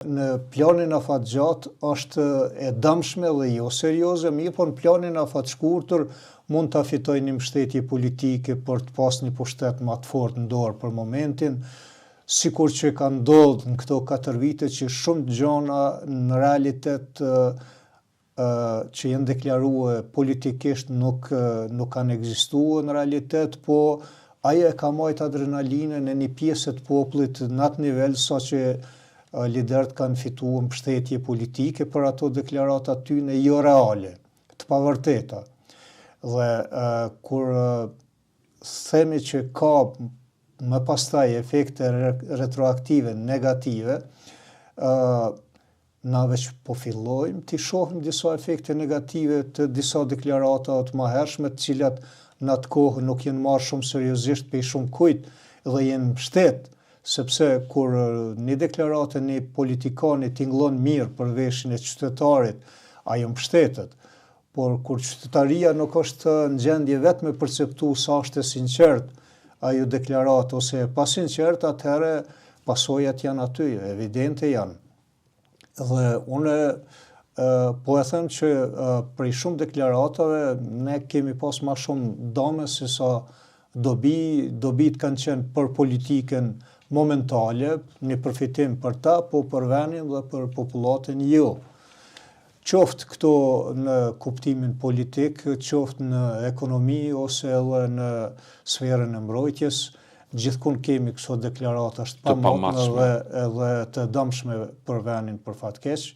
Në planin afatgjat është e dëmshme dhe jo serioze, mirë po në planin afatshkurtër mund të fitoj një mbështetje politike për të pas një pushtet më të fortë në dorë për momentin, sikur që ka ndodhur në këto 4 vite që shumë gjëra në realitet që janë deklaruar politikisht nuk kanë ekzistuar në realitet, po ajo e ka marrë adrenalinën e një pjesë të popullit në atë nivel sa që liderët kanë fituar mbështetje politike për ato deklarata tyne jo reale, të pavërteta. Dhe kur themi që ka më pastaj efekte retroaktive negative, na veç po fillojmë të shohim disa efekte negative të disa deklarata të mëhershme, të cilat në atë kohë nuk janë marrë shumë seriozisht për shumë kujt dhe janë mbështet, sepse kur një deklaratë një politikani tingëllon mirë për veshjen e qytetarit, ajo mbështetet. Por kur qytetaria nuk është në gjendje vetëm me perceptu sa është e sinqert ajo deklaratë ose e pasinqert, atëherë pasojat janë aty, evidente janë. Dhe unë po e them që prej shumë deklaratave ne kemi pas ma shumë dame se sa dobit kanë qenë për politikën momentale, një përfitim për ta, po për vendin dhe për popullatën jo. Qoftë këto në kuptimin politik, qoftë në ekonomi ose edhe në sferën e mbrojtjes, gjithkund kemi këso deklarata është pamotme edhe të dëmshme për vendin për fatkeq.